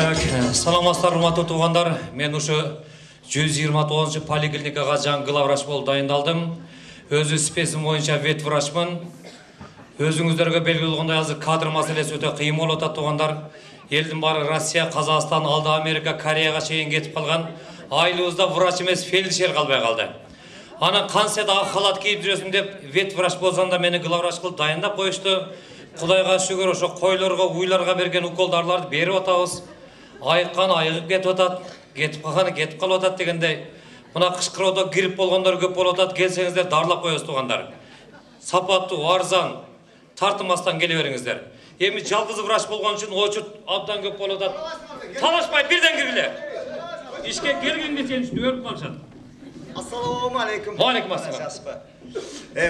Так, саламатсыздар, урматтуу туугандар. Мен ушу 129 поликлиникага жаңы главврач болуп дайындалдым. Өзү специм боюнча ветврачмын. Өзүңүздөргө белгилүү болгондой азыр кадр маселеси өтө кыйын болуп атат туугандар. Элдин баары Россия, Казакстан, алда Америка, Кореяга чейин кетип калган. Айылыбызда врач эмес фельдшер калбай калды. Анан кантсе да ак халат кийип жүрөсүң деп ветврач болсоң да мени главврач кылып дайындап коюшту. Кудайга шүгүр, ошо койлорго, уйларга берген уколдарларды берип атабыз. Айыккан айыгып кетип атат, кетип калганы кетип калып атат дегендей. Мына кышкыроодо грипп болгондор көп болуп атат. Келсеңиздер дарлап коебуз туугандар. Сапаттуу, арзан, тартынмастан келе бериңиздер. Эми жалгыз врач болгон үчүн очурт абдан көп болуп атат. Талашпай бирден киргиле. Ишке келгенде сен үчүн өлүп калышат. Ассаламу алейкум. Ва алейкум ассалам.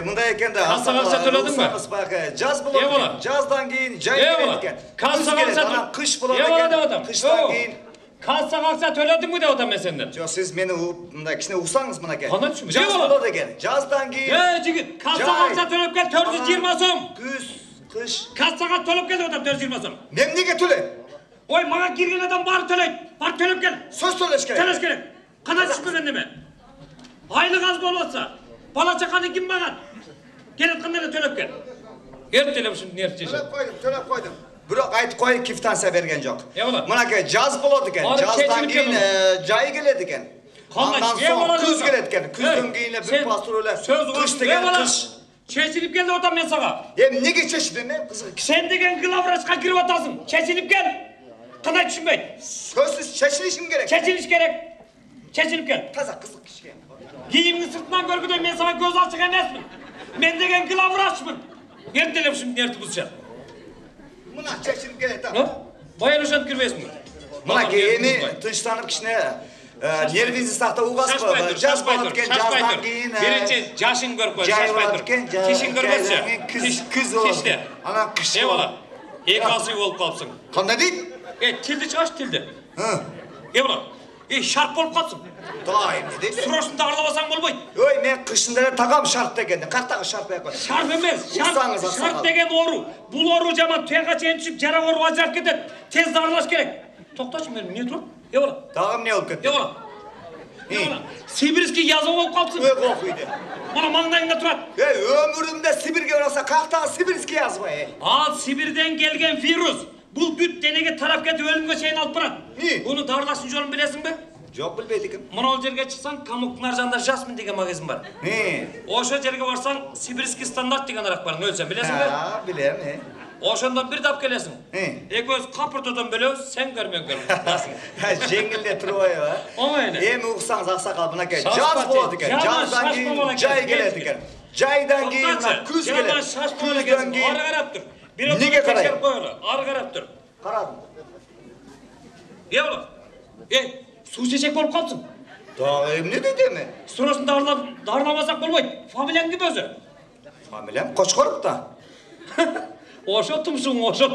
Мындай экен да. Кассага акча төлөдүңбү? Жаз болот экен. Жаздан кийин жай келет экен. Кассага акча кыш болот экен. Кыштан кийин кассага акча төлөдүңбү деп атам мен сенден. Жок, сиз мени мындай кичине уксаңыз мынакей. Кандай түшүнбөйм. Жаз болот экен. Жаздан кийин. Жигит, кассага акча төлөп кел 420 сом. Күз, кыш. Кассага төлөп кел деп атам 420 сом. Мен эмнеге төлөйм? Ой, мага кирген адам баары төлөйт. Бар төлөп кел. Сөз төлөш керек. Төлөш керек. Кандай түшпөгөн неме? Айлык аз болуп атса, бала чаканы ким багат? Келет кандай эле төлөп кел. Эртелеп ушунду нерчеше. Төлөп койдум. Бирок айтып коюп квитанция берген жок. Болот? Мынакей жаз болот экен. Жаздан кийин жай келет экен. Андан соң күз келет экен. Күздөн кийин эле бир пастру эле кыш деген кыш. Чечилип кел деп атам мен сага. Эмнеге чечилдим мен кызык? Сен деген главврачка кирип атасың. Чечилип кел. Кандай түшүнбөйт? Сөзсүз чечилишим керек. Чечилиш керек. Чечилип кел. Таза кызык кишке. Кийимиңди сыртынан көргүдөй мен сага көз ачык эмесмин. Мен деген главврачмын. Эртелеп ушунду нерти бузушат. Мына чечилип келет да. Баян ошентип кирбейсиңби? Мынакей эми тынчтанып кичине нервиңизди сактап угасызбы? Жаз болот экен, жаздан кийин биринчи жашын көрүп кой, жай шашпай болот тур. экен, Тишин көрбөтсө. күз болот. Анан кыш болот. Эки асый болуп калыпсың. Кандай дейт? Тилди чыгаш тилди. Болот. Шарп болуп калыпсың. Да, эмне дейт? Срочно арлабасаң болбойт. Ой, мен кышында эле тагам шарп дегенде. Кактагы шарп экөн. Шарп эмес, шарп деген оору. Бул оору жаман туяга чейин түшүп, жара оору ажырап кетет. Тез дарылаш керек. Токточу, мен эмне турат? Болот. Дагы эмне болуп кетти? Болот. Сибирский язва болуп калыпсың. Окуйду. Мына маңдайыңда турат. Өмүрүмдө Сибирге барса кактагы сибирский язва. Ал Сибирден келген вирус. Бул бүт денеге тарап кетип өлүмгө чейин алып барат. Буну дарылаштын жолун билесиңби? Жок, билбейт экем. Мына жерге чыксаң, Камуктун ар жагында Жасмин деген магазин бар. Ошо жерге барсаң, Сибирский стандарт деген арак бар, өлсөм билесиңби? Билем. Ошондон бир тап келесиң. Экөөбүз капыртодон бөлөбүз, сен көрмөң көрүп. Жеңилде турбайбы? Оңой эле. Эми уксаңыз аксакал, мынакей жаз болот экен. Жаздан кийин жай келет экен. Жайдан кийин күз келет. Күздөн кийин ары карап тур. Неге карайм? Ары карап тур. Карадым. Болот? Суу чечек болуп калыпсың. Дагы эмне дейт эми? Срочно дарыламасак болбойт. Фамилияң ким өзү? Фамилиям Кочкоров да. Ошо тумшуң, ошо.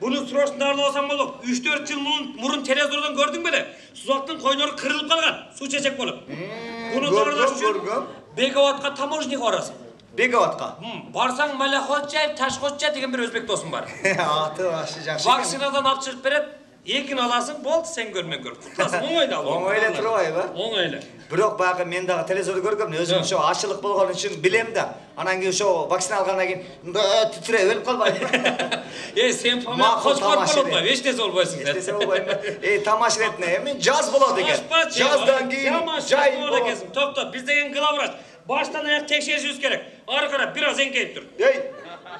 Буну срочно дарылабасаң болот. 3-4 жыл мурун телевизордон көрдүң беле? Сузактын койнору кырылып калган, суу чечек болуп. Буну дарылаш үчүн Беговатка таможняга барасың. Беговатка? Барсаң Малахотчаев, Ташкотча деген бир өзбек досуң бар. Аты башы жакшы. Вакцинадан алып чыгып берет. Экин аласың, болду, сен көрмөң көрүп. Кутласың, оңой да ал. Оңой эле турбайбы? Оңой эле. Бирок баягы мен дагы телевизордо көргөм, өзүм ошо ачылык болгон үчүн билем да. Анан кийин ошо вакцина алгандан кийин титиреп өлүп калбайбы? Сен фамилия Кочкоров болбойбу? Эч нерсе болбойсуң. Эч нерсе болбойбу? Тамаш иретне, эми жаз болот экен. Жаздан кийин жай болот экенсиң. Токтоп, биз деген главврач баштан аяк текшеришибиз керек. Ары карап бир аз эңкейип тур.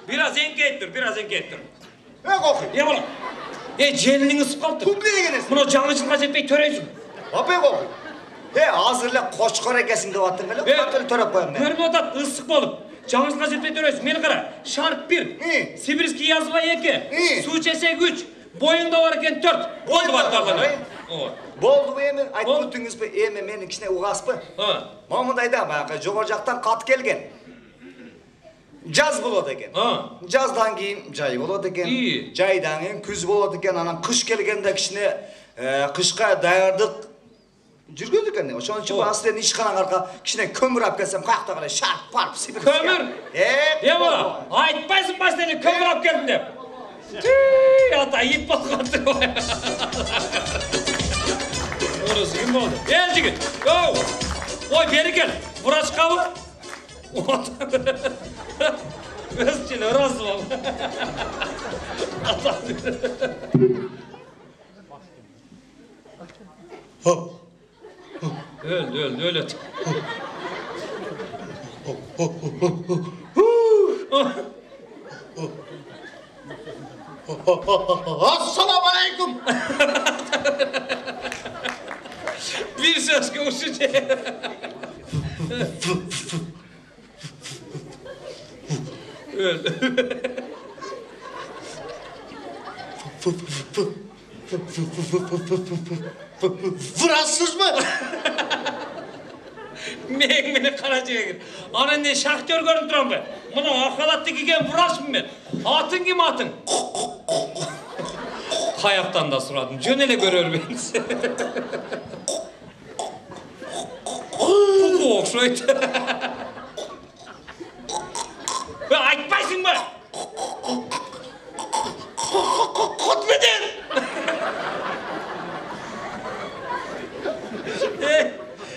Бир аз эңкейип тур. Окуй. Болот. Желиниң ысып калыптыр. Эмне дегенсиң? Мына жаңы жылга жетпей төрөйсүң. Апек окуй. Азыр эле Кочкор экесиң деп аттың эле. Кантип төрөп коем мен? Көрүп атат, ысык болуп. Жаңы жылга жетпей төрөйсүң. Мени кара. Шарп 1, Сибирский язва 2, суу чечек 3, боюңда бар экен 4. Болду батталган. Болдубу эми? Айтып өттүңүзбү? Эми мени кичине угасызбы? Момундай да, баягы жогору жактан кат келген. Жаз болот экен. Жаздан кийин жай болот экен. Жайдан кийин күз болот экен. Анан кыш келгенде кичине кышка даярдык жүргөн экен. Ошон үчүн астен ишканага арка кичине көмүр алып келсем, каяктагы эле шарп парп сибир. Көмүр? Бала, айтпайсың баштан эле көмүр алып келдим деп. Ata ip bakmadı. Orası kim oldu? Gel jigit. Yo. Oy beri gel. Burası kabı. Özçili orası var. Öyle. Assalamu aleyküm. Bir söz kavuşacak. Fransız mı? Meni Karaca'ya gir. Anan ne şahtör görüp duran be. Buna akalatlı gigen vuras mı ben? Atın kim atın? Kayaktan da suradım. Cönele görür beni. Kuku okşaydı. Ve aytpaysın mı? Kutbedin!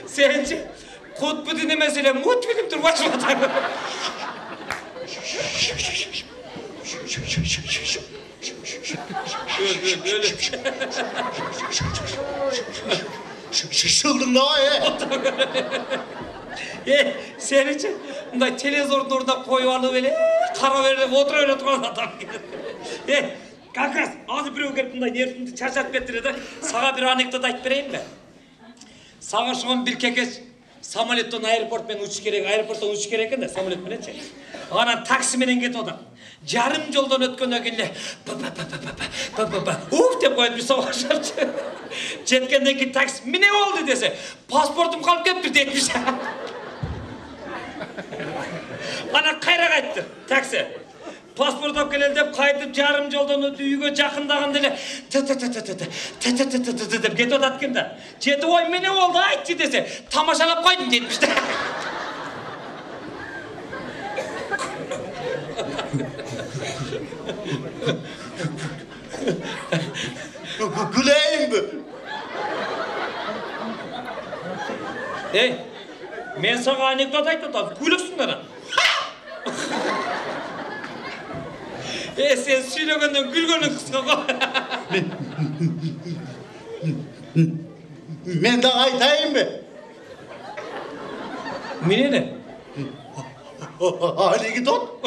Sence Kutbedin'i mesele mutbedim dur başmadan. Şaşıldın da Sen için bunday televizyonun orada koyuvalı böyle kara verilip oturuyor oturan adam gibi. Kankas ağzı bir ögerip bunday nerede çarşat bettiredi. Sana bir anekdot ayıp vereyim mi? Sana şu an bir kekeç samolyottan aeroportmen uçuş gerek, aeroporttan uçuş gereken de samolyotmen çek. Ana taksimenen get odan. Yarım yoldan ötkön ögünle uf dep koyup bir savaşarçı. Jetkenden ki taksi ne oldu dese pasportum kalıp ketip detmiş. Ana kayra kayttı taksi. Pasport alıp geleli dep kayıtıp yarım yoldan ötü uyga jakındaganda ele dep get odatkanda. Jeti oy ne oldu aytçı dese tamaşalap koydum detmişti. Güleyim mi? Men sana anekdot aytdım, gülüksün bana. Sen söylөгөндөн gülgөнүң кыска. Men de aytayım mı? Mine ne? Anekdot.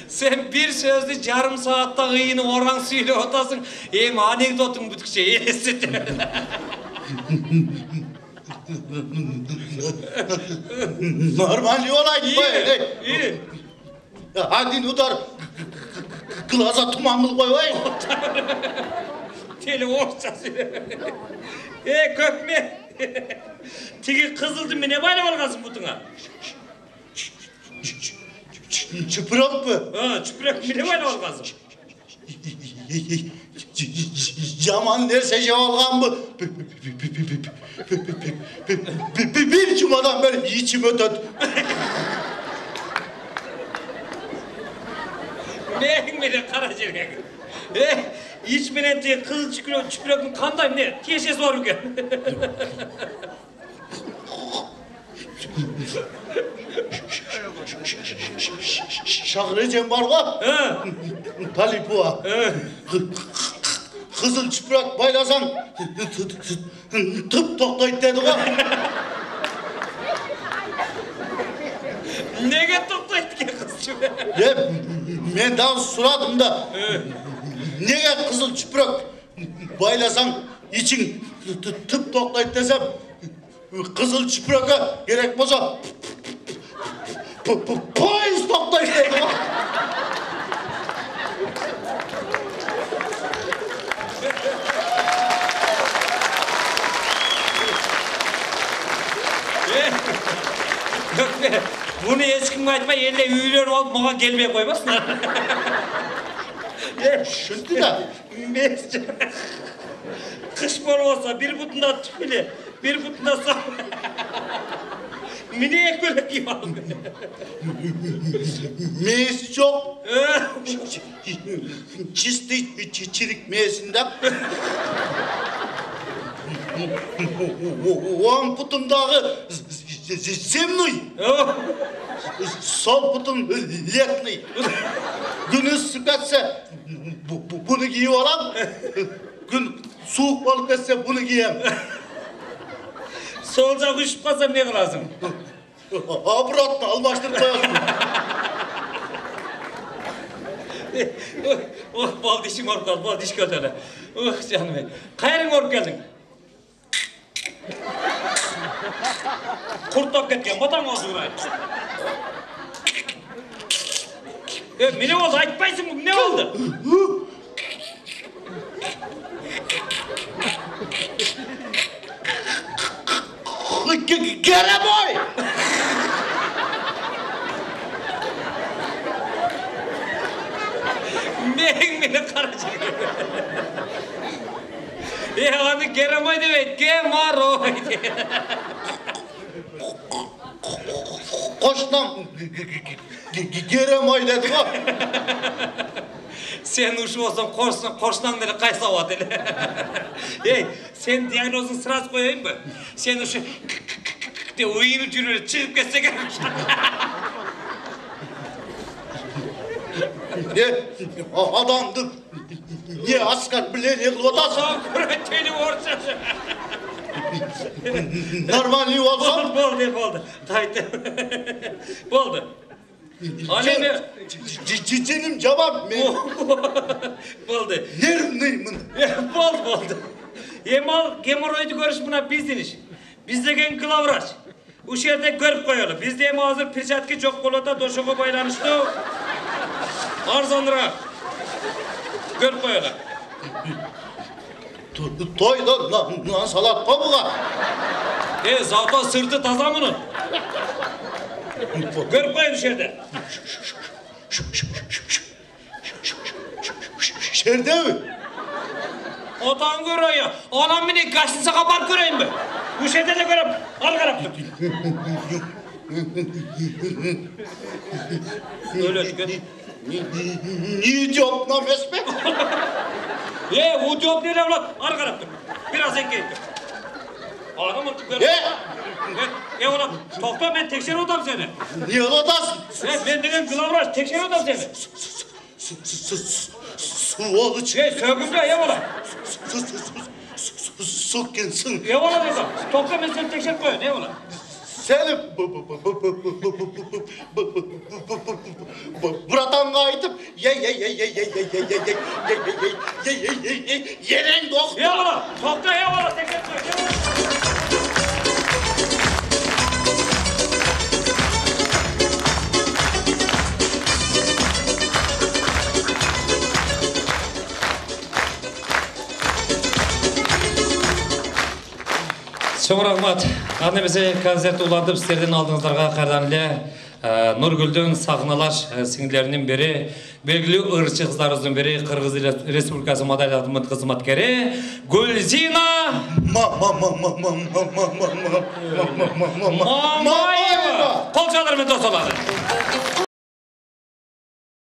Sen bir sözlü yarım saatte ıyını oran söylüp otasın. Anekdotun bütküçe yesit. Normal olaydı. İyi. Hadi udar. Glaza tumanlı koy vay. Teli orçası. Kökme. Tigi kızıldı mı ne bayram olgasın butuna? Çıpırak mı? Çıpırak mı ne bayram olgasın? Yaman nerse olgan mı? Bir cumadan beri içim ötüdü. Neyin beni Karaca'ya? İç menen diye kızıl çıpırakın kandayım ne? Teşe zoru gel. Şahrecem var mı? Talip bu. Kızıl çıprak baylasan tıp toklayıp dedi o. Nege toklaydı ki kız çıprak? Ben daha suradım da. Nege kızıl çıprak baylasan için tıp toklayıp desem kızıl çıpraka gerek boza polis toklayıp dedi o. Yok be, bunu hiç kim aytma, elle üyler olup bana gelmeye koymasınlar. Şimdi de. Kış bol olsa bir butunda tüpülü, bir butunda sağ. Mine ekmek gibi aldım. Meyesi çok. Çisti çirik meyesinden. On putumdağı zemnuy. Sol putum letnuy. Günü sıkatsa bunu giyiyor olan. Gün soğuk balık etse bunu giyem. Solcak üşüp kalsam ne kılarsın? Abratla almaştırıp koyarsın. Oh bal dişim ork kaldı, bal diş kötüle. Oh canım benim. Kayırın ork geldin. Kurtlap ketken, batan oldu burayı. Ne oldu? Aytpaysın bu, ne oldu? Kereboy! Neyin beni karacak? Ya onu Geremoy demek, Gemaroy. Koştam Geremoy dedim o. Sen uşu olsan koşnan dedi, kaysavat dedi. Hey, sen diyagnozun sırası koyayım mı? Sen uşu de uyuyup yürür, çıkıp geçse gelmiş. Adamdı. Niye askat bile yıkılmatasın? Allah'ım kureteli orçası. Normali olsun. Oldu. Tayt. Oldu. Alemi. Cicinim cevap mı? Oldu. Yerim neyim? Oldu. Yemal gemoroydu görüş buna bizdiniz. Bizdegen kılavraç. Bu şerde görüp koyalım. Bizde hem hazır pirçatki çok kolada doşoğa baylanıştı. Arzandıra. Görüp koyalım. Toyda lan salat kovuğa. Zaten sırtı taza bunun. Görüp koyun dışarıda. Şerde mi? Otan görüyor ya. Anam beni kaçtıysa kapar göreyim mi? Bu şeyde de görüp. Al karap tut. Öyle çıkıyor. Niye cevap names be? O cevap değil evlat. Al karap tut. Biraz ekleyin. Ağrım artık görüp. Ulan. Toktan ben tekşer odam seni. Niye odasın? Ben dedim kılavraç tekşer odam seni. Su olu çık. Sökümde ulan. Su kinsin. Ulan dedim. Toktan ben seni tekşer koyun ulan. Seni buradan kayıtıp yeren doktor. Ulan. Toktan ulan tekşer koyun. Çok rahmat. Annemize konserti ulandırıp sizlerden aldığınızlarga kardan ile Nurgül'dün sahnalar singillerinin biri, belgili ırkçı kızlarımızın biri, Kırgız Respublikası madalyatımın hizmetkeri Gülzina Mamayeva. Kol çalarım dostoları.